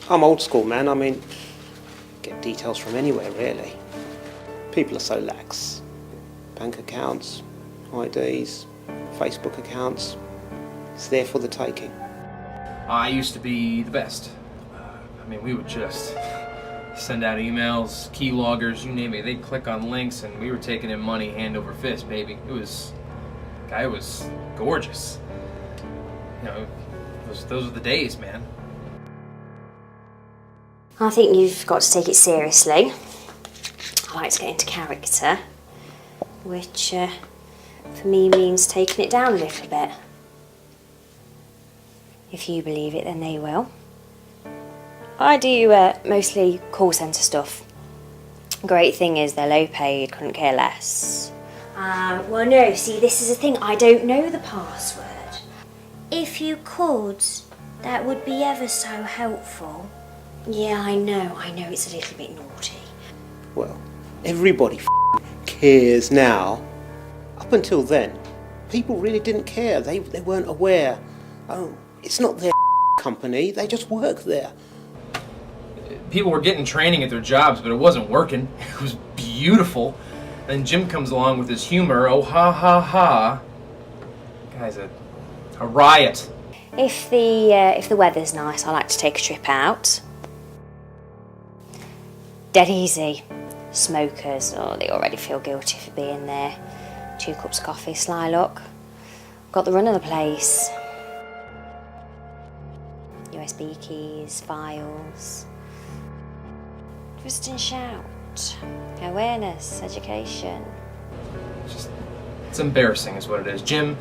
I'm old school, man. I mean, get details from anywhere, really. People are so lax. Bank accounts, IDs, Facebook accounts. It's there for the taking. I used to be the best. We would just send out emails, keyloggers, you name it. They'd click on links, and we were taking in money hand over fist, baby. Guy was gorgeous. Those were the days, man. I think you've got to take it seriously. I like to get into character, which for me means taking it down a little bit. If you believe it, then they will. I do mostly call centre stuff. Great thing is they're low paid, couldn't care less. Well no, see this is the thing, I don't know the password. If you could, that would be ever so helpful. Yeah, I know it's a little bit naughty. Well, everybody cares now. Up until then, people really didn't care. They weren't aware. Oh, it's not their company, they just work there. People were getting training at their jobs, but it wasn't working. It was beautiful. Then Jim comes along with his humor, oh ha ha ha. Guy's a riot. If the weather's nice, I like to take a trip out. Dead easy. Smokers, they already feel guilty for being there. 2 cups of coffee, sly look. Got the run of the place. USB keys, files. Twist and shout. Awareness, education. It's embarrassing is what it is. Jim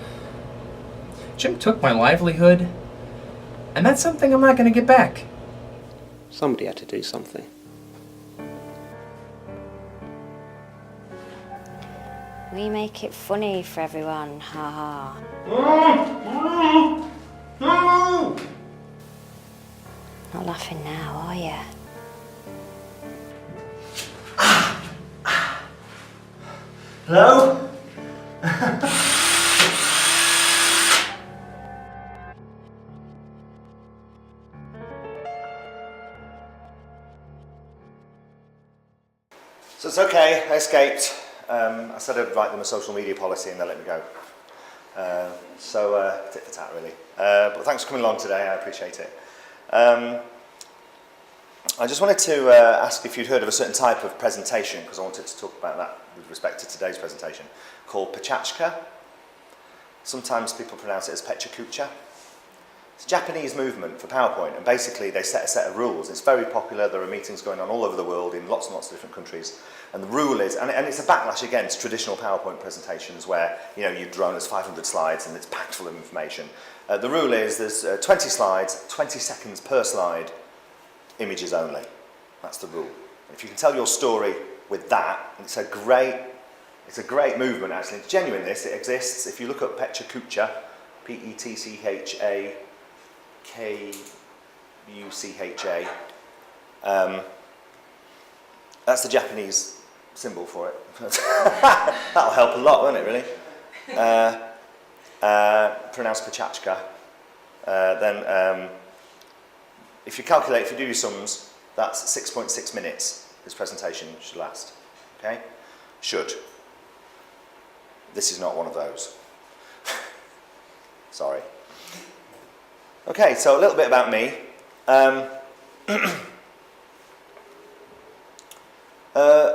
took my livelihood, and that's something I'm not going to get back. Somebody had to do something. We make it funny for everyone, ha ha. Not laughing now, are you? Hello? So it's okay, I escaped. I said I'd write them a social media policy and they let me go. Tit for tat really. But thanks for coming along today, I appreciate it. I just wanted to ask if you'd heard of a certain type of presentation, because I wanted to talk about that with respect to today's presentation, called Pachachka. Sometimes people pronounce it as Pechakucha. It's a Japanese movement for PowerPoint, and basically they set a set of rules. It's very popular, there are meetings going on all over the world in lots and lots of different countries, and the rule is, and it's a backlash against traditional PowerPoint presentations where you've drawn as 500 slides and it's packed full of information. The rule is there's 20 slides, 20 seconds per slide, images only. That's the rule. If you can tell your story with that, it's a great movement actually. It's genuine, this, it exists. If you look up Pechakucha, Petchakucha, that's the Japanese symbol for it. That'll help a lot, won't it, really? Pronounced Pachachka. Then if you do your sums, that's 6.6 minutes this presentation should last. Okay? Should. This is not one of those. Sorry. Okay, so a little bit about me.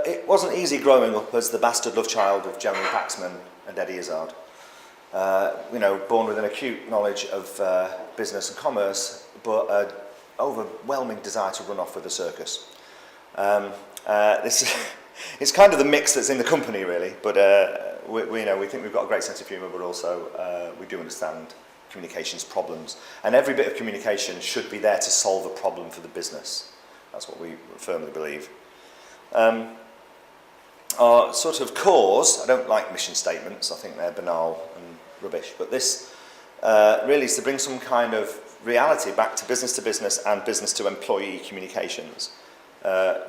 It wasn't easy growing up as the bastard love child of Jeremy Paxman and Eddie Izzard. Born with an acute knowledge of business and commerce, but an overwhelming desire to run off with a circus. It's kind of the mix that's in the company, really, but we think we've got a great sense of humour, but also we do understand communications problems. And every bit of communication should be there to solve a problem for the business. That's what we firmly believe. Our sort of cause, I don't like mission statements, I think they're banal and rubbish, but this really is to bring some kind of reality back to business and business to employee communications,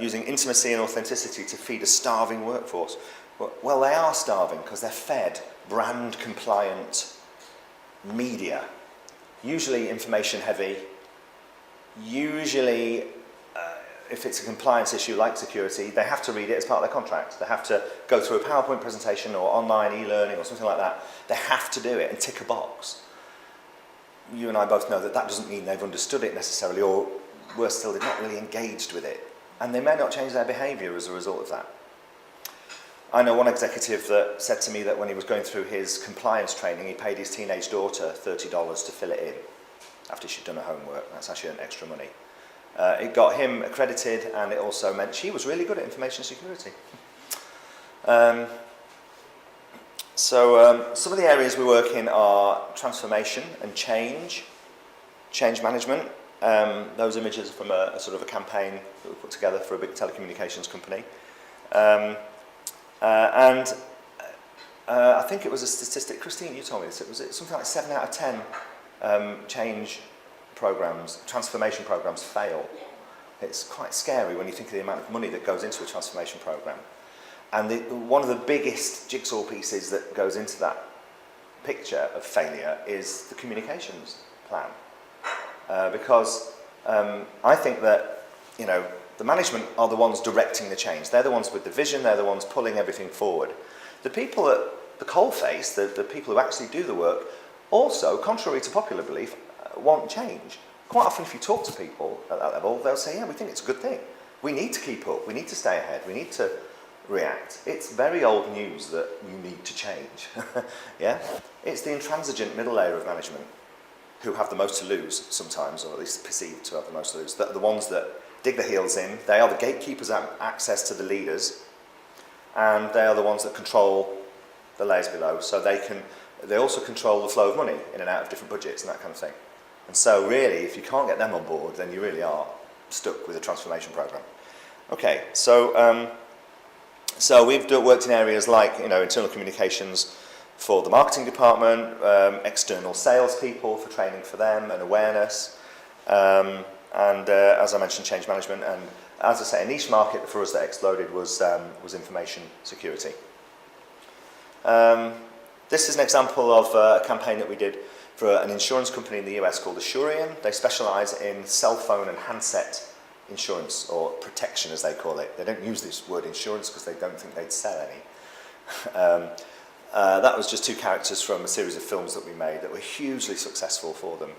using intimacy and authenticity to feed a starving workforce. Well, they are starving because they're fed brand compliant media, usually information heavy, usually, if it's a compliance issue like security, they have to read it as part of their contract. They have to go through a PowerPoint presentation or online e-learning or something like that. They have to do it and tick a box. You and I both know that that doesn't mean they've understood it necessarily, or worse still, they've not really engaged with it. And they may not change their behaviour as a result of that. I know one executive that said to me that when he was going through his compliance training, he paid his teenage daughter $30 to fill it in after she'd done her homework. That's actually an extra money. It got him accredited, and it also meant she was really good at information security. So some of the areas we work in are transformation and change management. Those images are from a sort of a campaign that we put together for a big telecommunications company. I think it was a statistic, Christine, you told me this, was it something like 7 out of 10 change programs, transformation programs fail. It's quite scary when you think of the amount of money that goes into a transformation program. And one of the biggest jigsaw pieces that goes into that picture of failure is the communications plan. Because I think that, you know, the management are the ones directing the change. They're the ones with the vision, they're the ones pulling everything forward. The people at the coalface, the people who actually do the work, also, contrary to popular belief, want change. Quite often if you talk to people at that level, they'll say, yeah, we think it's a good thing. We need to keep up, we need to stay ahead, we need to react. It's very old news that you need to change. Yeah? It's the intransigent middle layer of management who have the most to lose sometimes, or at least perceived to have the most to lose. They're the ones that dig their heels in. They are the gatekeepers of access to the leaders, and they are the ones that control the layers below. So they also control the flow of money in and out of different budgets and that kind of thing. And so really, if you can't get them on board, then you really are stuck with a transformation program. Okay, so we've worked in areas like, you know, internal communications for the marketing department, external salespeople for training for them and awareness, and as I mentioned, change management. And as I say, a niche market for us that exploded was information security. This is an example of a campaign that we did for an insurance company in the US called Assurion. They specialise in cell phone and handset insurance, or protection as they call it. They don't use this word insurance because they don't think they'd sell any. That was just 2 characters from a series of films that we made that were hugely successful for them.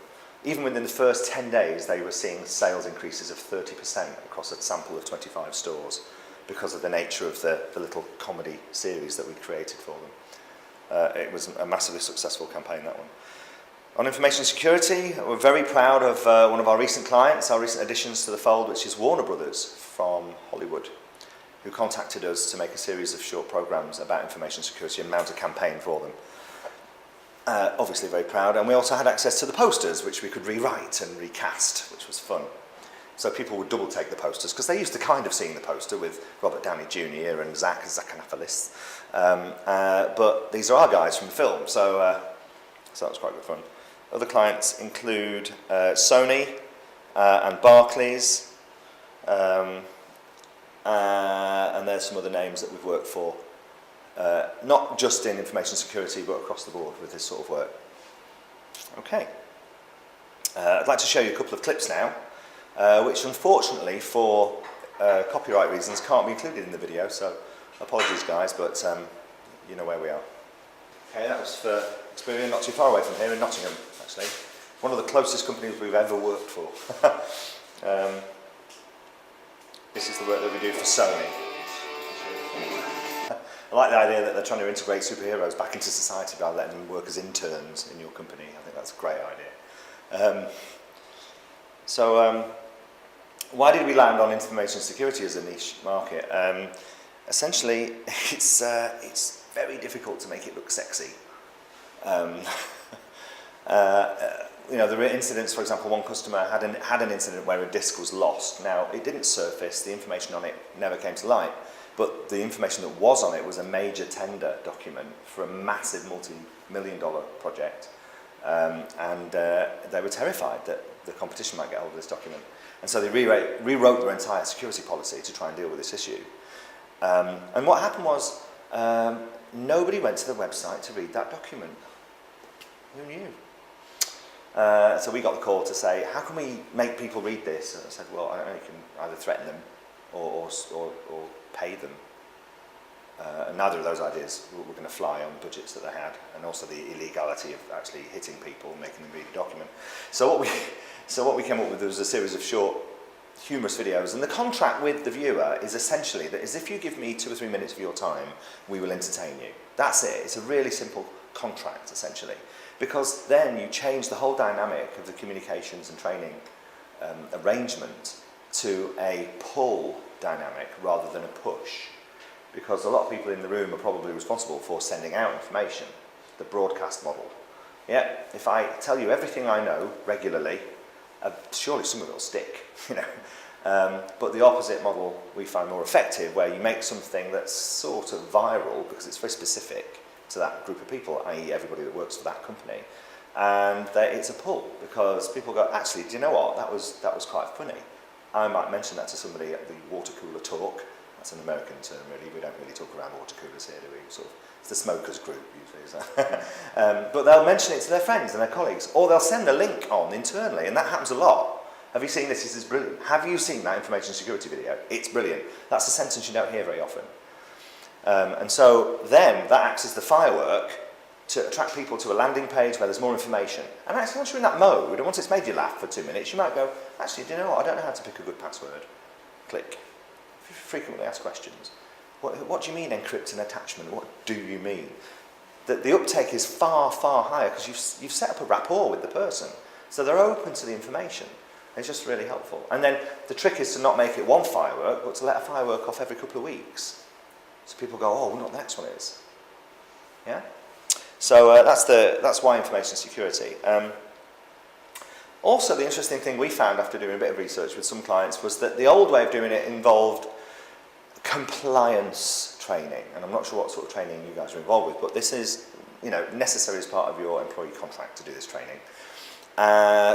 Even within the first 10 days, they were seeing sales increases of 30% across a sample of 25 stores because of the nature of the little comedy series that we created for them. It was a massively successful campaign, that one. On information security, we're very proud of one of our recent clients, our recent additions to the fold, which is Warner Brothers from Hollywood, who contacted us to make a series of short programs about information security and mount a campaign for them. Obviously very proud, and we also had access to the posters, which we could rewrite and recast, which was fun. So people would double take the posters, because they used to kind of seeing the poster with Robert Downey Jr. and Zach Anaphilis. But these are our guys from the film, so that was quite good fun. Other clients include Sony and Barclays, and there's some other names that we've worked for. Not just in information security, but across the board with this sort of work. Okay. I'd like to show you a couple of clips now, which unfortunately for copyright reasons can't be included in the video, so apologies guys, but you know where we are. Okay, that was for Experian, not too far away from here in Nottingham, actually. One of the closest companies we've ever worked for. This is the work that we do for Sony. I like the idea that they're trying to integrate superheroes back into society by letting them work as interns in your company. I think that's a great idea. Why did we land on information security as a niche market? Essentially, it's very difficult to make it look sexy. You know, there were incidents, for example, one customer had an incident where a disk was lost. Now, it didn't surface, the information on it never came to light, but the information that was on it was a major tender document for a massive multi-million-dollar project. And they were terrified that the competition might get hold of this document. And so they rewrote their entire security policy to try and deal with this issue. And what happened was, nobody went to the website to read that document. Who knew? So we got the call to say, how can we make people read this? And I said, well, I don't know, you can either threaten them or pay them. And neither of those ideas were going to fly on budgets that they had, and also the illegality of actually hitting people and making them read a document. So what we came up with was a series of short, humorous videos, and the contract with the viewer is essentially that is if you give me 2 or 3 minutes of your time, we will entertain you. That's it. It's a really simple contract, essentially, because then you change the whole dynamic of the communications and training arrangement to a pull dynamic rather than a push. Because a lot of people in the room are probably responsible for sending out information, the broadcast model. Yeah, if I tell you everything I know regularly, surely some of it will stick, you know. But the opposite model we find more effective, where you make something that's sort of viral because it's very specific to that group of people, i.e. everybody that works for that company, and it's a pull because people go, actually, do you know what? That was quite funny. I might mention that to somebody at the water cooler talk. That's an American term, really. We don't really talk around water coolers here, do we? It's the smokers group, usually. But they'll mention it to their friends and their colleagues, or they'll send a link on internally, and that happens a lot. Have you seen this? This is brilliant. Have you seen that information security video? It's brilliant. That's a sentence you don't hear very often. And so then that acts as the firework to attract people to a landing page where there's more information. And actually, once you're in that mode, and once it's made you laugh for 2 minutes, you might go, actually, do you know what? I don't know how to pick a good password. Click. Frequently asked questions. What do you mean encrypt an attachment? What do you mean? The uptake is far, far higher because you've set up a rapport with the person. So they're open to the information. It's just really helpful. And then the trick is to not make it one firework, but to let a firework off every couple of weeks. So people go, oh, I wonder what the next one is. Yeah? So that's why information security. Also, the interesting thing we found after doing a bit of research with some clients was that the old way of doing it involved compliance training, and I'm not sure what sort of training you guys are involved with, but this is, necessary as part of your employee contract to do this training.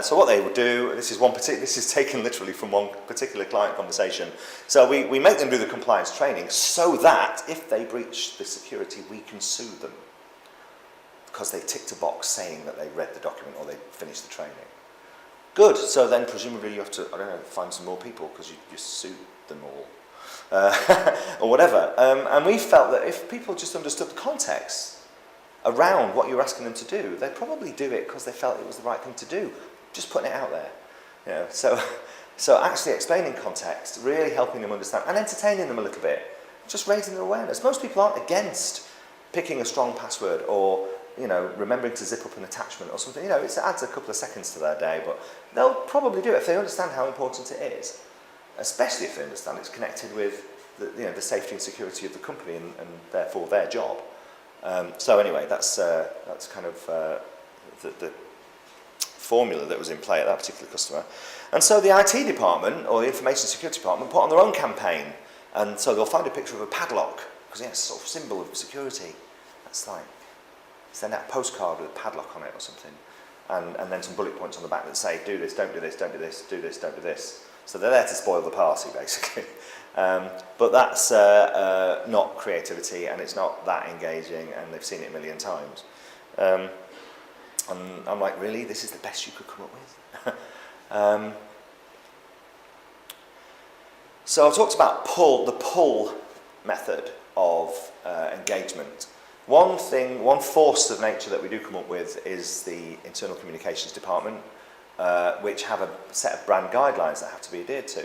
So what they would do, this is taken literally from one particular client conversation. So we make them do the compliance training so that if they breach the security, we can sue them because they ticked a box saying that they read the document or they finished the training. Good. So then presumably you have to, find some more people because you sued them all. Or whatever. And we felt that if people just understood the context around what you're asking them to do, they'd probably do it because they felt it was the right thing to do. Just putting it out there. So actually explaining context, really helping them understand and entertaining them a little bit, just raising their awareness. Most people aren't against picking a strong password or remembering to zip up an attachment or something. It adds a couple of seconds to their day, but they'll probably do it if they understand how important it is. Especially if they understand it's connected with the safety and security of the company and therefore their job. So anyway, that's kind of the formula that was in play at that particular customer. And so the IT department or the information security department put on their own campaign, and so they'll find a picture of a padlock because it's a sort of symbol of security. That's like send out a postcard with a padlock on it or something, and then some bullet points on the back that say do this, don't do this, don't do this, do this, don't do this. So they're there to spoil the party, basically. But that's not creativity, and it's not that engaging, and they've seen it a million times. And I'm like, really? This is the best you could come up with? So I've talked about the pull method of engagement. One force of nature that we do come up with is the internal communications department, which have a set of brand guidelines that have to be adhered to.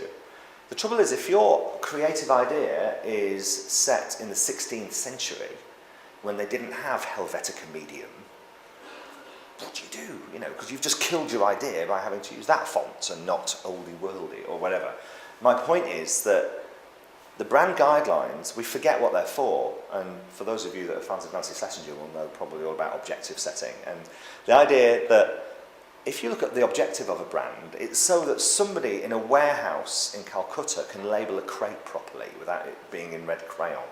The trouble is, if your creative idea is set in the 16th century, when they didn't have Helvetica Medium, what do you do? Because you've just killed your idea by having to use that font and not oldie worldy or whatever. My point is that the brand guidelines, we forget what they're for, and for those of you that are fans of Nancy Schlesinger will know probably all about objective setting, and the idea that if you look at the objective of a brand, it's so that somebody in a warehouse in Calcutta can label a crate properly without it being in red crayon.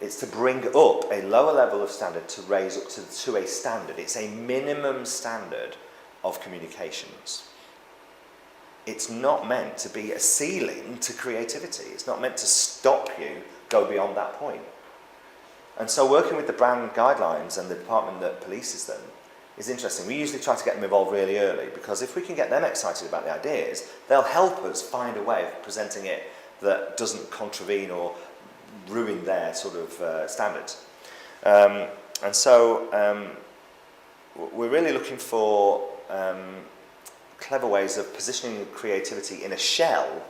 It's to bring up a lower level of standard to raise up to a standard. It's a minimum standard of communications. It's not meant to be a ceiling to creativity. It's not meant to stop you go beyond that point. And so working with the brand guidelines and the department that polices them is interesting. We usually try to get them involved really early, because if we can get them excited about the ideas, they'll help us find a way of presenting it that doesn't contravene or ruin their sort of standards. And so we're really looking for clever ways of positioning creativity in a shell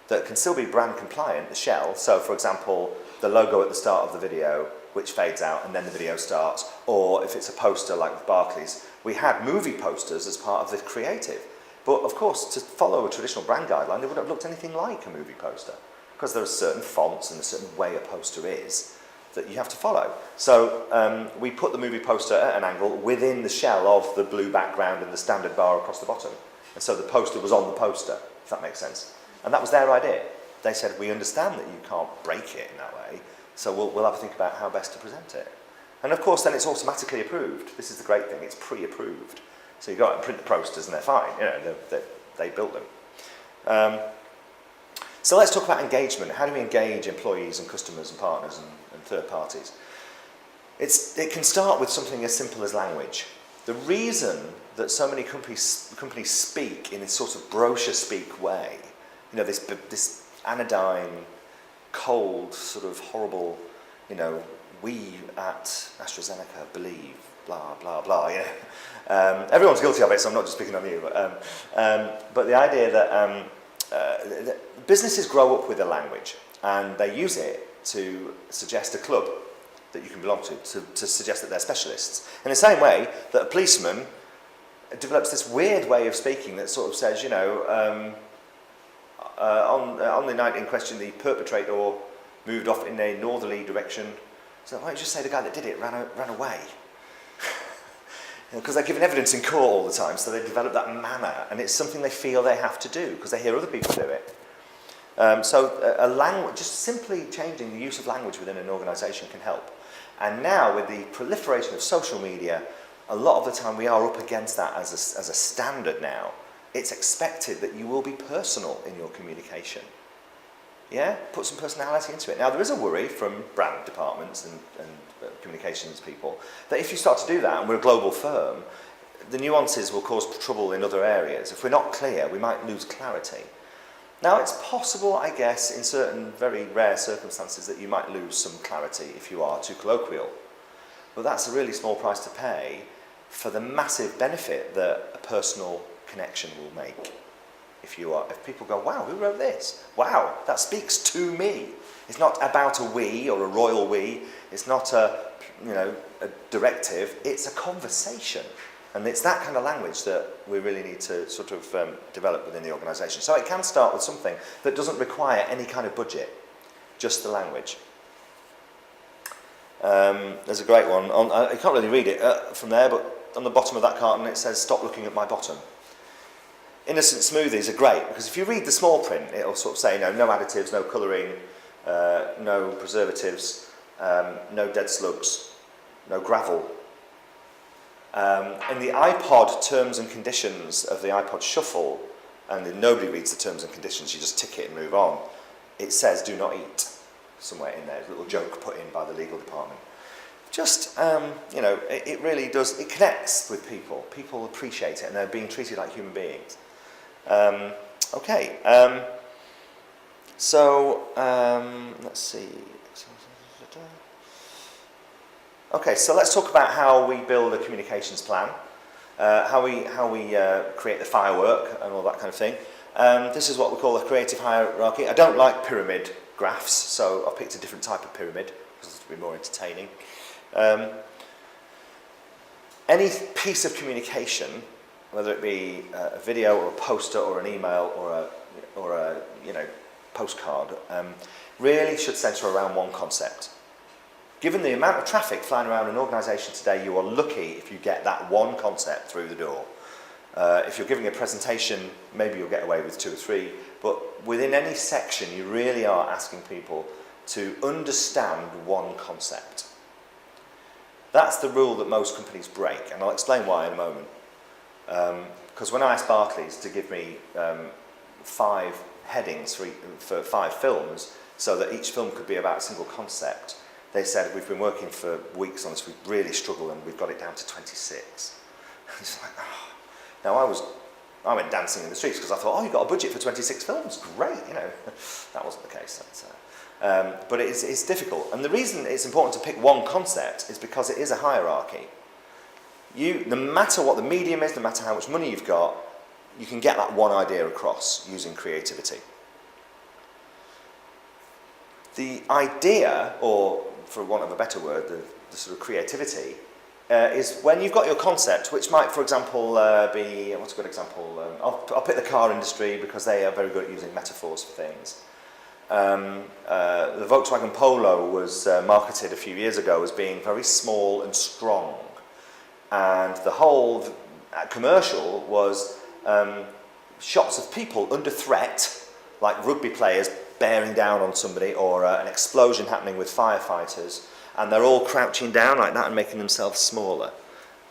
that can still be brand compliant, the shell. So, for example, the logo at the start of the video, which fades out and then the video starts, or if it's a poster like with Barclays, we had movie posters as part of the creative. But of course, to follow a traditional brand guideline, it wouldn't have looked anything like a movie poster, because there are certain fonts and a certain way a poster is that you have to follow. So we put the movie poster at an angle within the shell of the blue background and the standard bar across the bottom. And so the poster was on the poster, if that makes sense. And that was their idea. They said, we understand that you can't break it in that way, so we'll have to think about how best to present it. And of course, then it's automatically approved. This is the great thing, it's pre-approved. So you go out and print the posters and they're fine, you know, they built them. So let's talk about engagement. How do we engage employees and customers and partners and third parties? It can start with something as simple as language. The reason that so many companies speak in this sort of brochure-speak way, you know, this anodyne, cold, sort of horrible, you know, we at AstraZeneca believe, blah, blah, blah, you know. Everyone's guilty of it, so I'm not just picking on you. But the idea that businesses grow up with a language, and they use it to suggest a club that you can belong to suggest that they're specialists. In the same way that a policeman develops this weird way of speaking that sort of says, you know, on the night in question, the perpetrator moved off in a northerly direction. So why don't you just say the guy that did it ran away? Because they're given evidence in court all the time, so they develop that manner, and it's something they feel they have to do because they hear other people do it. So a language, just simply changing the use of language within an organisation can help. And now with the proliferation of social media, a lot of the time we are up against that as a standard now. It's expected that you will be personal in your communication. Yeah? Put some personality into it. Now there is a worry from brand departments and communications people that if you start to do that, and we're a global firm, the nuances will cause trouble in other areas. If we're not clear, we might lose clarity. Now it's possible, I guess, in certain very rare circumstances that you might lose some clarity if you are too colloquial. But that's a really small price to pay for the massive benefit that a personal connection will make. If people go, wow, who wrote this? Wow, that speaks to me. It's not about a we or a royal we. It's not a directive. It's a conversation. And it's that kind of language that we really need to sort of develop within the organisation. So it can start with something that doesn't require any kind of budget, just the language. There's a great one. I can't really read it from there, but on the bottom of that carton it says, "Stop looking at my bottom." Innocent smoothies are great because if you read the small print, it'll sort of say, no additives, no colouring, no preservatives, no dead slugs, no gravel. In the iPod terms and conditions of the iPod Shuffle, and then nobody reads the terms and conditions, you just tick it and move on, it says do not eat somewhere in there, a little joke put in by the legal department. Just, it really does, it connects with people. People appreciate it and they're being treated like human beings. Let's see. Okay, so let's talk about how we build a communications plan, how we create the firework and all that kind of thing. This is what we call a creative hierarchy. I don't like pyramid graphs, so I've picked a different type of pyramid because it'll be more entertaining. Any piece of communication, whether it be a video or a poster or an email or a postcard, really should centre around one concept. Given the amount of traffic flying around an organisation today, you are lucky if you get that one concept through the door. If you're giving a presentation, maybe you'll get away with 2 or 3, but within any section, you really are asking people to understand one concept. That's the rule that most companies break, and I'll explain why in a moment. Because when I asked Barclays to give me 5 headings for 5 films, so that each film could be about a single concept, they said, we've been working for weeks on this, we've really struggled and we've got it down to 26. It's like, oh. Now I went dancing in the streets because I thought, oh, you've got a budget for 26 films, great, you know. That wasn't the case. But it's difficult. And the reason it's important to pick one concept is because it is a hierarchy. No matter what the medium is, no matter how much money you've got, you can get that one idea across using creativity. The idea, or for want of a better word, the sort of creativity, is when you've got your concept, which might, for example, be, what's a good example? I'll pick the car industry because they are very good at using metaphors for things. The Volkswagen Polo was marketed a few years ago as being very small and strong. And the whole commercial was shots of people under threat, like rugby players bearing down on somebody, or an explosion happening with firefighters, and they're all crouching down like that and making themselves smaller.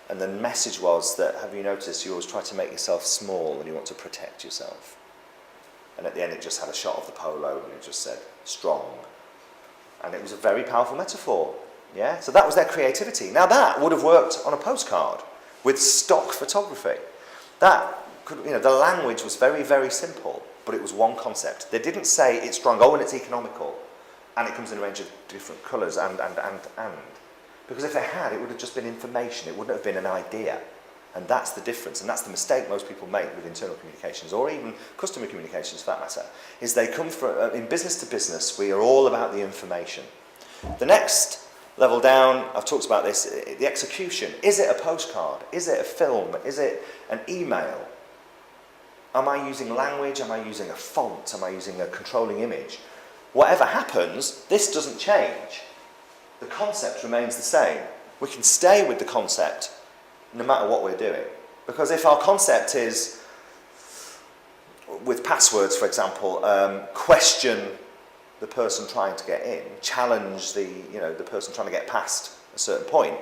And the message was that, have you noticed, you always try to make yourself small when you want to protect yourself. And at the end it just had a shot of the polo and it just said, strong. And it was a very powerful metaphor. Yeah? So that was their creativity. Now that would have worked on a postcard with stock photography. That could, the language was very, very simple, but it was one concept. They didn't say it's strong, and it's economical, and it comes in a range of different colours, and. Because if they had, it would have just been information, it wouldn't have been an idea. And that's the difference, and that's the mistake most people make with internal communications, or even customer communications for that matter, is they come from, in business to business, we are all about the information. The next level down, I've talked about this, the execution. Is it a postcard? Is it a film? Is it an email? Am I using language? Am I using a font? Am I using a controlling image? Whatever happens, this doesn't change. The concept remains the same. We can stay with the concept no matter what we're doing. Because if our concept is, with passwords for example, question the person trying to get in, challenge the person trying to get past a certain point,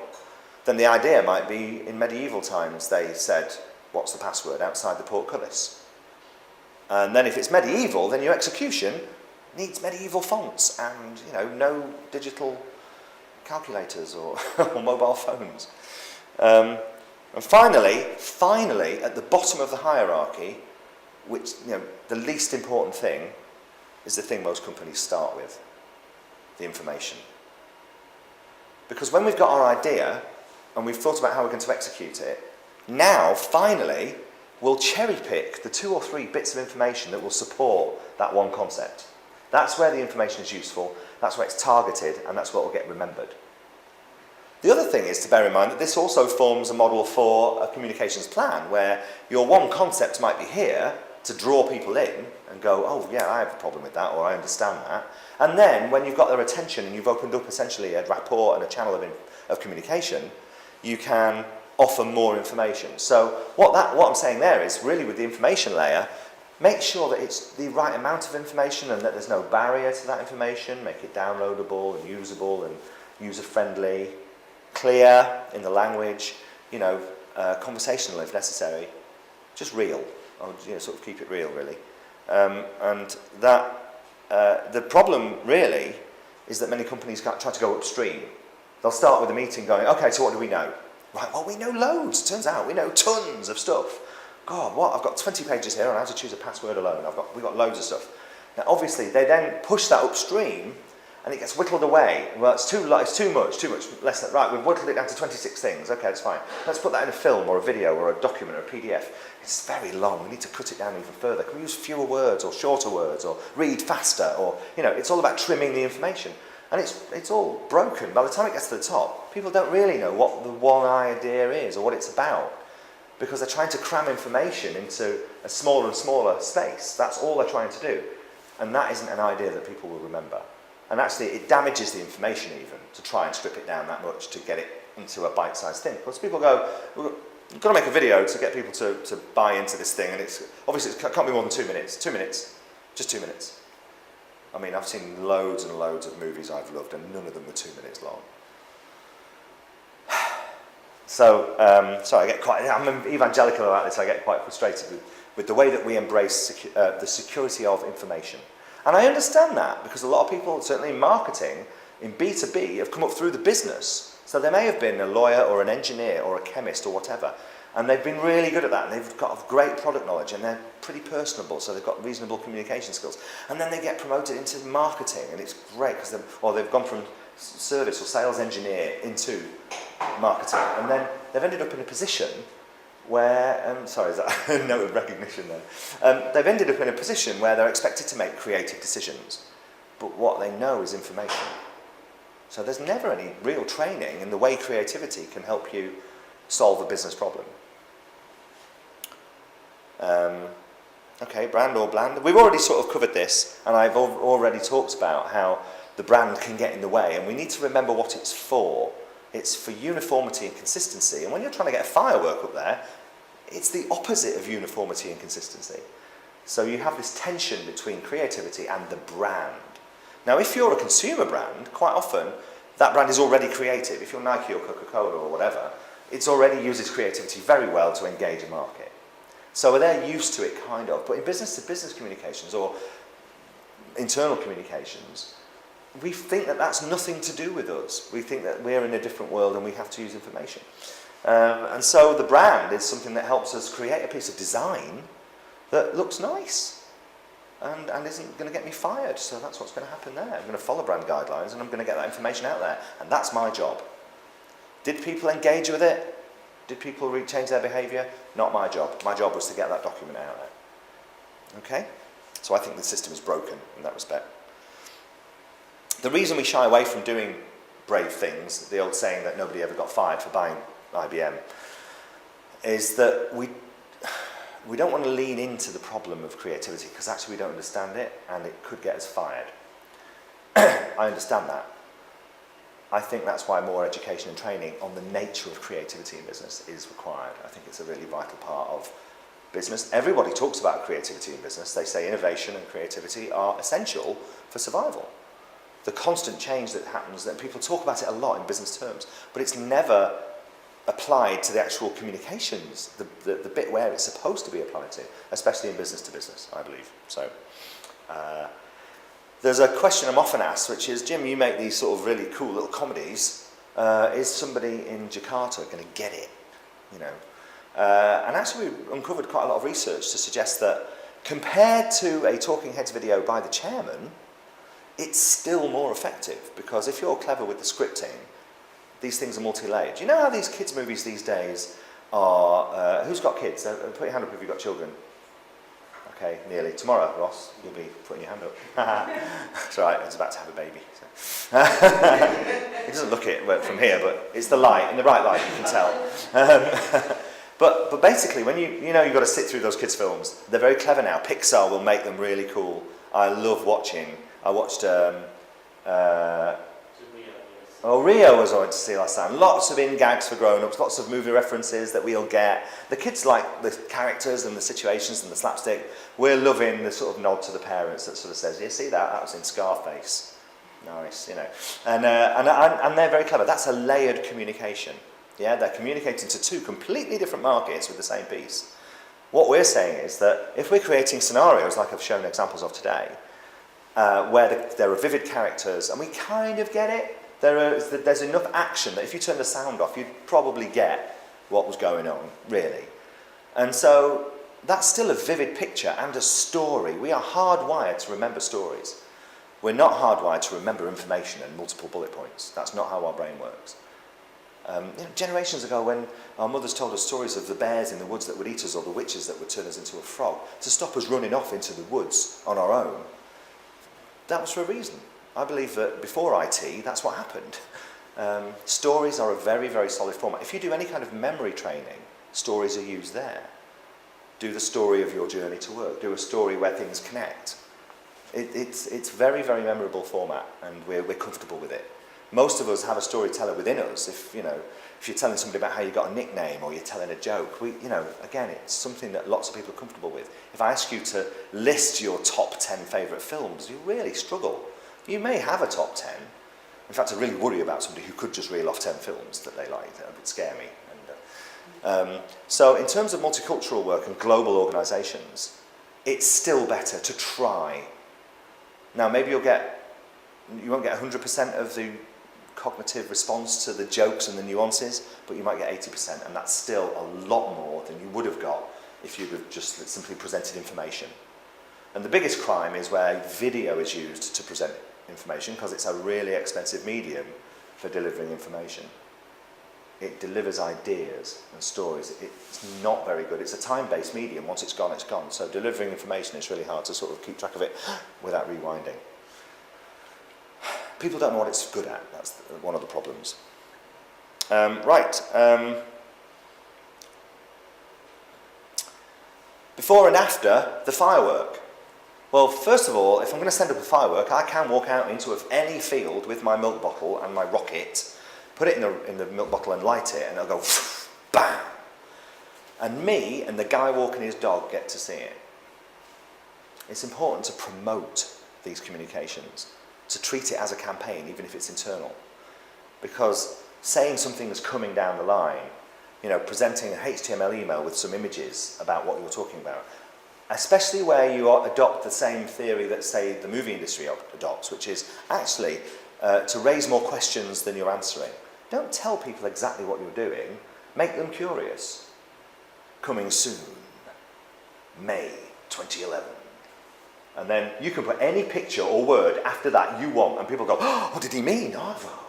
then the idea might be, in medieval times they said, what's the password outside the portcullis? And then if it's medieval, then your execution needs medieval fonts and no digital calculators or, or mobile phones. And finally, at the bottom of the hierarchy, which the least important thing is the thing most companies start with, the information. Because when we've got our idea and we've thought about how we're going to execute it, now finally we'll cherry pick the 2 or 3 bits of information that will support that one concept. That's where the information is useful, that's where it's targeted, and that's what will get remembered. The other thing is to bear in mind that this also forms a model for a communications plan, where your one concept might be here to draw people in and go, oh yeah, I have a problem with that, or I understand that. And then when you've got their attention and you've opened up essentially a rapport and a channel of communication, you can offer more information. So what I'm saying there is, really with the information layer, make sure that it's the right amount of information and that there's no barrier to that information. Make it downloadable and usable and user-friendly, clear in the language, conversational if necessary, just real. I would sort of keep it real, really. And that the problem really is that many companies try to go upstream. They'll start with a meeting going, okay, so what do we know? Right, well, we know loads. Turns out we know tons of stuff. God, what? I've got 20 pages here on how to choose a password alone. We've got loads of stuff. Now, obviously, they then push that upstream, and it gets whittled away. Well, it's too much, less than, right, we've whittled it down to 26 things. Okay, that's fine. Let's put that in a film or a video or a document or a PDF. It's very long. We need to cut it down even further. Can we use fewer words or shorter words or read faster? Or, it's all about trimming the information. And it's all broken. By the time it gets to the top, people don't really know what the one idea is or what it's about, because they're trying to cram information into a smaller and smaller space. That's all they're trying to do. And that isn't an idea that people will remember. And actually, it damages the information even to try and strip it down that much to get it into a bite-sized thing. Because people go, we've got to make a video to get people to buy into this thing, and it's obviously it can't be more than 2 minutes. 2 minutes, just 2 minutes. I mean, I've seen loads and loads of movies I've loved, and none of them were 2 minutes long. So, I'm evangelical about this. I get quite frustrated with the way that we embrace the security of information. And I understand that, because a lot of people, certainly in marketing, in B2B have come up through the business. So they may have been a lawyer or an engineer or a chemist or whatever, and they've been really good at that, and they've got great product knowledge, and they're pretty personable, so they've got reasonable communication skills. And then they get promoted into marketing, and it's great, because they've gone from service or sales engineer into marketing, and then they've ended up in a position where, sorry, is that a note of recognition there? They've ended up in a position where they're expected to make creative decisions, but what they know is information. So there's never any real training in the way creativity can help you solve a business problem. Okay, brand or bland. We've already sort of covered this, and I've already talked about how the brand can get in the way, and we need to remember what it's for. It's for uniformity and consistency, and when you're trying to get a firework up there, it's the opposite of uniformity and consistency. So you have this tension between creativity and the brand. Now, if you're a consumer brand, quite often that brand is already creative. If you're Nike or Coca-Cola or whatever, it already uses creativity very well to engage a market. So they're used to it, kind of. But in business-to-business communications or internal communications, we think that that's nothing to do with us. We think that we're in a different world and we have to use information. And so the brand is something that helps us create a piece of design that looks nice and isn't going to get me fired. So that's what's going to happen there. I'm going to follow brand guidelines and I'm going to get that information out there. And that's my job. Did people engage with it? Did people change their behaviour? Not my job. My job was to get that document out there. Okay? So I think the system is broken in that respect. The reason we shy away from doing brave things, the old saying that nobody ever got fired for buying IBM, is that we don't want to lean into the problem of creativity because actually we don't understand it and it could get us fired. I understand that. I think that's why more education and training on the nature of creativity in business is required. I think it's a really vital part of business. Everybody talks about creativity in business. They say innovation and creativity are essential for survival. The constant change that happens, that people talk about it a lot in business terms, but it's never applied to the actual communications, the bit where it's supposed to be applied to, especially in business to business, I believe. So there's a question I'm often asked, which is, Jim, you make these sort of really cool little comedies. Is somebody in Jakarta going to get it? You know, and actually we uncovered quite a lot of research to suggest that compared to a talking heads video by the chairman, it's still more effective, because if you're clever with the scripting, these things are multi-layered. You know how these kids' movies these days are... who's got kids? Put your hand up if you've got children. Okay, nearly. Tomorrow, Ross, you'll be putting your hand up. That's right, he's about to have a baby. So. He doesn't look it from here, but it's the light, in the right light, you can tell. But basically, when you've got to sit through those kids' films, they're very clever now. Pixar will make them really cool. I love watching. I watched Rio was I went to see last time. Lots of in-gags for grown-ups, lots of movie references that we'll get. The kids like the characters and the situations and the slapstick. We're loving the sort of nod to the parents that sort of says, you see that? That was in Scarface. Nice, you know. And they're very clever. That's a layered communication. Yeah, they're communicating to two completely different markets with the same piece. What we're saying is that if we're creating scenarios like I've shown examples of today, where there are vivid characters, and we kind of get it. There's enough action that if you turn the sound off, you'd probably get what was going on, really. And so that's still a vivid picture and a story. We are hardwired to remember stories. We're not hardwired to remember information and multiple bullet points. That's not how our brain works. Generations ago, when our mothers told us stories of the bears in the woods that would eat us or the witches that would turn us into a frog, to stop us running off into the woods on our own, that was for a reason. I believe that before IT, that's what happened. Stories are a very, very solid format. If you do any kind of memory training, stories are used there. Do the story of your journey to work. Do a story where things connect. It's very, very memorable format, and we're comfortable with it. Most of us have a storyteller within us. If you're telling somebody about how you got a nickname or you're telling a joke, again, it's something that lots of people are comfortable with. If I ask you to list your top 10 favourite films, you really struggle. You may have a top 10. In fact, I really worry about somebody who could just reel off 10 films that they like. That would scare me. So in terms of multicultural work and global organisations, it's still better to try. Now, maybe you'll get You won't get 100% of the cognitive response to the jokes and the nuances, but you might get 80%, and that's still a lot more than you would have got if you'd have just simply presented information. And the biggest crime is where video is used to present information, because it's a really expensive medium for delivering information. It delivers ideas and stories. It's not very good. It's a time-based medium. Once it's gone, it's gone. So delivering information, it's really hard to sort of keep track of it without rewinding. People don't know what it's good at. That's one of the problems. Before and after the firework. Well, first of all, if I'm going to send up a firework, I can walk out into any field with my milk bottle and my rocket, put it in the milk bottle and light it, and it'll go bam. And me and the guy walking his dog get to see it. It's important to promote these communications, to treat it as a campaign, even if it's internal. Because saying something is coming down the line, presenting an HTML email with some images about what you're talking about, especially where you adopt the same theory that, say, the movie industry adopts, which is actually to raise more questions than you're answering. Don't tell people exactly what you're doing, make them curious. Coming soon, May 2011. And then you can put any picture or word after that you want, and people go, oh, what did he mean? Aardvark.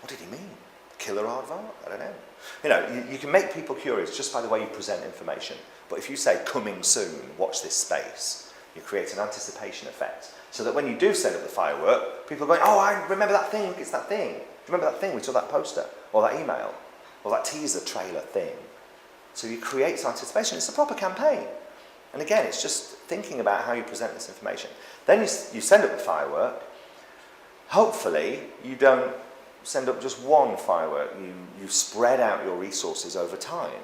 What did he mean? Killer aardvark? I don't know. You can make people curious just by the way you present information. But if you say, coming soon, watch this space, you create an anticipation effect. So that when you do send up the firework, people are going, oh, I remember that thing, it's that thing. Do you remember that thing? We saw that poster, or that email, or that teaser trailer thing. So you create some anticipation. It's a proper campaign. And again, it's just thinking about how you present this information. Then you send up the firework. Hopefully, you don't send up just one firework. You spread out your resources over time,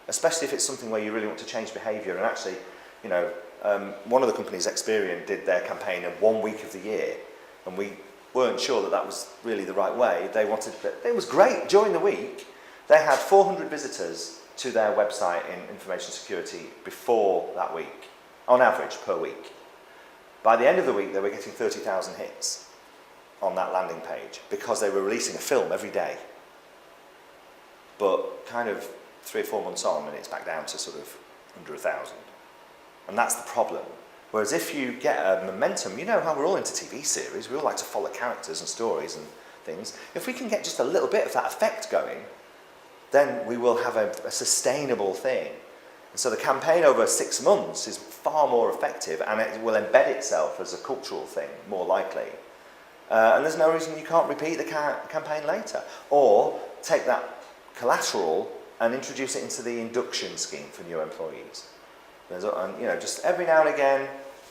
especially if it's something where you really want to change behaviour. And actually, one of the companies, Experian, did their campaign in 1 week of the year, and we weren't sure that was really the right way. It was great. During the week, they had 400 visitors to their website in information security before that week, on average per week. By the end of the week, they were getting 30,000 hits on that landing page because they were releasing a film every day. But kind of 3 or 4 months on, and it's back down to sort of under 1,000. And that's the problem. Whereas if you get a momentum, you know how we're all into TV series, we all like to follow characters and stories and things. If we can get just a little bit of that effect going, then we will have a sustainable thing. And so the campaign over 6 months is far more effective, and it will embed itself as a cultural thing, more likely. And there's no reason you can't repeat the campaign later. Or take that collateral and introduce it into the induction scheme for new employees. Just every now and again,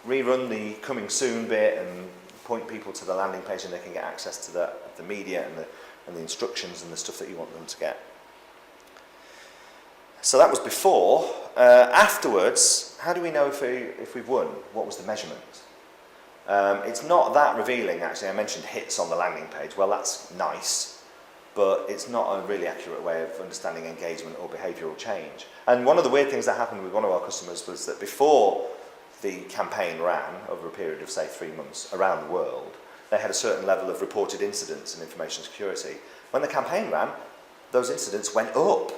rerun the coming soon bit and point people to the landing page, and they can get access to the media and the instructions and the stuff that you want them to get. So that was before. Afterwards, how do we know if we've won? What was the measurement? It's not that revealing, actually. I mentioned hits on the landing page. Well, that's nice, but it's not a really accurate way of understanding engagement or behavioural change. And one of the weird things that happened with one of our customers was that before the campaign ran, over a period of, say, 3 months, around the world, they had a certain level of reported incidents in information security. When the campaign ran, those incidents went up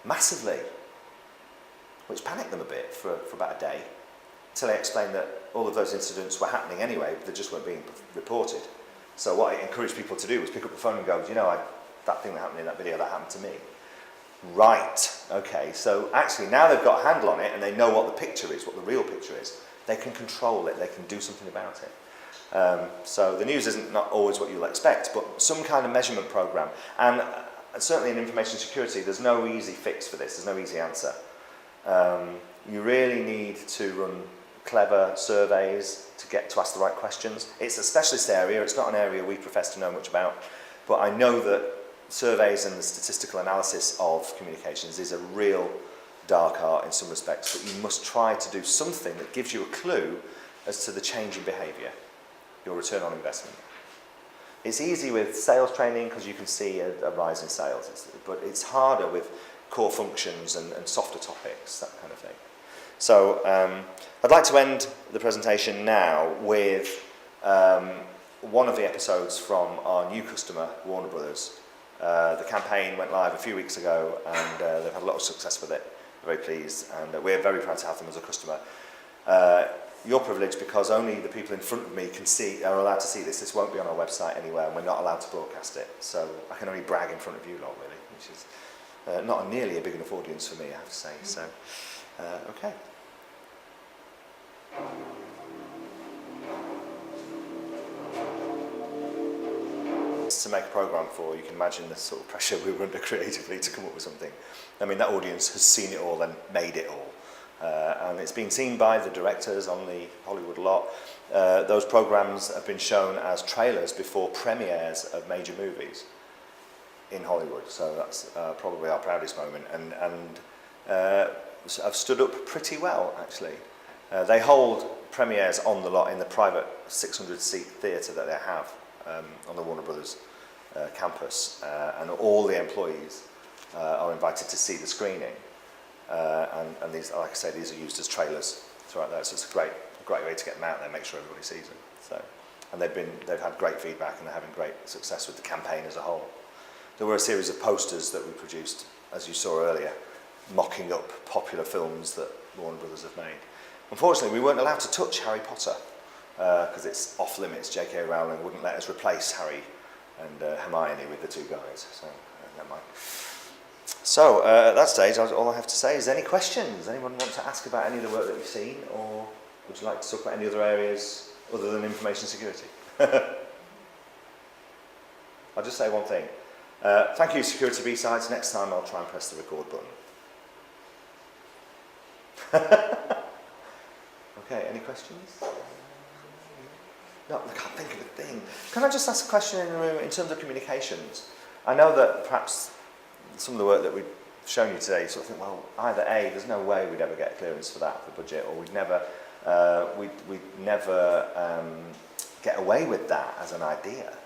massively, which panicked them a bit for about a day, until I explained that all of those incidents were happening anyway, they just weren't being reported. So what I encouraged people to do was pick up the phone and go, that thing that happened in that video, that happened to me. Right, okay, so actually now they've got a handle on it and they know what the picture is, what the real picture is. They can control it, they can do something about it. So the news isn't not always what you'll expect, but some kind of measurement program. And certainly in information security, there's no easy fix for this, there's no easy answer. You really need to run clever surveys to get to ask the right questions. It's a specialist area, it's not an area we profess to know much about, but I know that surveys and the statistical analysis of communications is a real dark art in some respects, but you must try to do something that gives you a clue as to the change in behaviour, your return on investment. It's easy with sales training because you can see a rise in sales, but it's harder with core functions and softer topics, that kind of thing. So I'd like to end the presentation now with one of the episodes from our new customer, Warner Brothers. The campaign went live a few weeks ago, and they've had a lot of success with it. We're very pleased, and we're very proud to have them as a customer. You're privileged because only the people in front of me are allowed to see this. This won't be on our website anywhere, and we're not allowed to broadcast it. So I can only brag in front of you lot, really, which is not nearly a big enough audience for me, I have to say. So, okay. To make a programme for, you can imagine the sort of pressure we were under creatively to come up with something. I mean, that audience has seen it all and made it all. And it's been seen by the directors on the Hollywood lot. Those programmes have been shown as trailers before premieres of major movies in Hollywood. So that's probably our proudest moment. And have stood up pretty well, actually. They hold premieres on the lot in the private 600-seat theatre that they have on the Warner Brothers campus, and all the employees are invited to see the screening. And these, like I say, these are used as trailers throughout there, so it's a great way to get them out there, make sure everybody sees them. So, and they've had great feedback, and they're having great success with the campaign as a whole. There were a series of posters that we produced, as you saw earlier, mocking up popular films that Warner Brothers have made. Unfortunately, we weren't allowed to touch Harry Potter because it's off limits. J.K. Rowling wouldn't let us replace Harry and Hermione with the two guys, so never mind. So at that stage, all I have to say is, any questions? Anyone want to ask about any of the work that you've seen, or would you like to talk about any other areas other than information security? I'll just say one thing. Thank you, Security BSides. Next time I'll try and press the record button. Okay, any questions? No, I can't think of a thing. Can I just ask a question in the room in terms of communications? I know that perhaps some of the work that we've shown you today, you sort of think, well, either A, there's no way we'd ever get clearance for that, for budget, or we'd never get away with that as an idea,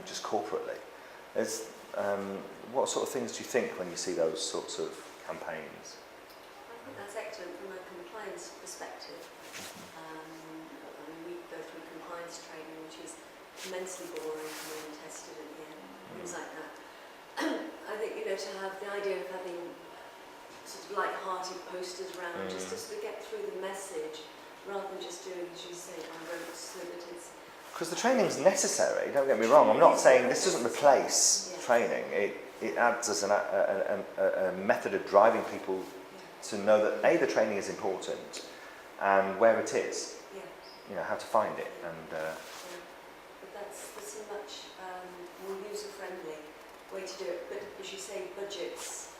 just corporately. What sort of things do you think when you see those sorts of campaigns? I think that's excellent from a compliance perspective. We go through compliance training, which is immensely boring and then tested at the end, things like that. I think, to have the idea of having sort of light-hearted posters around, just to sort of get through the message, rather than just doing, as you say, on roads, so that it's... Because the training's necessary, don't get me wrong. I'm not saying this doesn't replace training. It adds as a method of driving people to know that A, the training is important, and where it is, how to find it. And But that's a much more user-friendly way to do it. But as you say, budgets,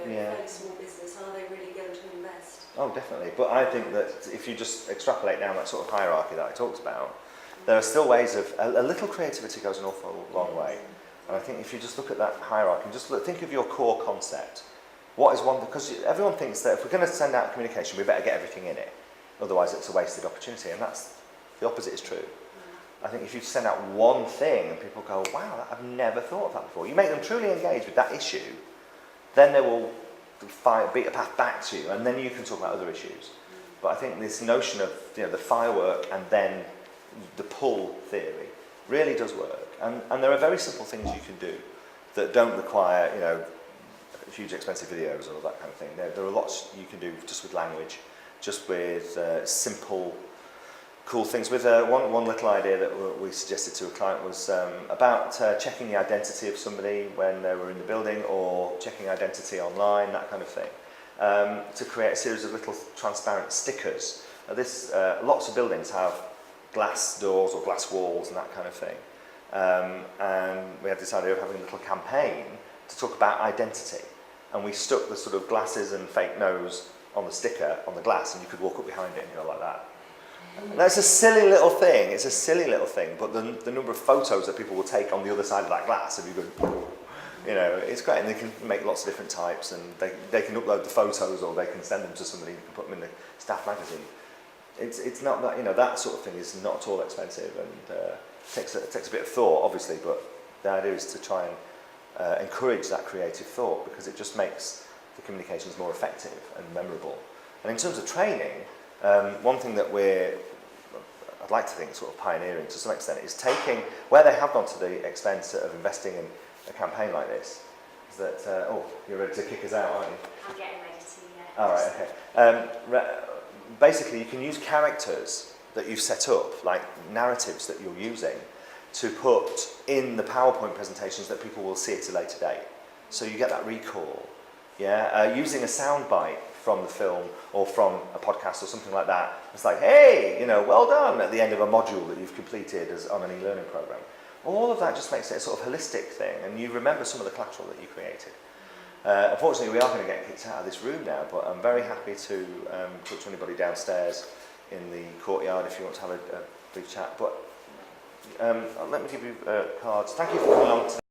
fairly small business, are they really going to invest? Oh, definitely. But I think that if you just extrapolate down that sort of hierarchy that I talked about, there are still ways of, a little creativity goes an awful long way. And I think if you just look at that hierarchy, just think of your core concept. What is one, because everyone thinks that if we're going to send out communication, we better get everything in it. Otherwise it's a wasted opportunity, and the opposite is true. I think if you send out one thing and people go, wow, I've never thought of that before, you make them truly engaged with that issue, then they will beat a path back to you, and then you can talk about other issues. But I think this notion of the firework and then the pull theory really does work. And there are very simple things you can do that don't require huge expensive videos or that kind of thing. There are lots you can do just with language, just with simple, cool things. With one little idea that we suggested to a client was about checking the identity of somebody when they were in the building, or checking identity online, that kind of thing. To create a series of little transparent stickers. Lots of buildings have glass doors or glass walls and that kind of thing. And we had this idea of having a little campaign to talk about identity. And we stuck the sort of glasses and fake nose on the sticker on the glass, and you could walk up behind it and go like that. And that's a silly little thing. It's a silly little thing, but the number of photos that people will take on the other side of that glass, if you go, it's great. And they can make lots of different types, and they can upload the photos, or they can send them to somebody who can put them in the staff magazine. It's not that, that sort of thing is not at all expensive, and takes a bit of thought, obviously, but the idea is to try and encourage that creative thought, because it just makes the communications more effective and memorable. And in terms of training, one thing that I'd like to think sort of pioneering to some extent, is taking, where they have gone to the extent of investing in a campaign like this, is that, oh, you're ready to kick us out, aren't you? I'm getting ready to, yeah. All right, okay. Basically, you can use characters that you've set up, like narratives that you're using, to put in the PowerPoint presentations that people will see at a later date. So you get that recall. Yeah, using a soundbite from the film or from a podcast or something like that. It's like, hey, you know, well done at the end of a module that you've completed as on an e-learning program. All of that just makes it a sort of holistic thing, and you remember some of the collateral that you created. Unfortunately, we are going to get kicked out of this room now, but I'm very happy to talk to anybody downstairs in the courtyard if you want to have a brief chat. But let me give you cards. Thank you for coming along today.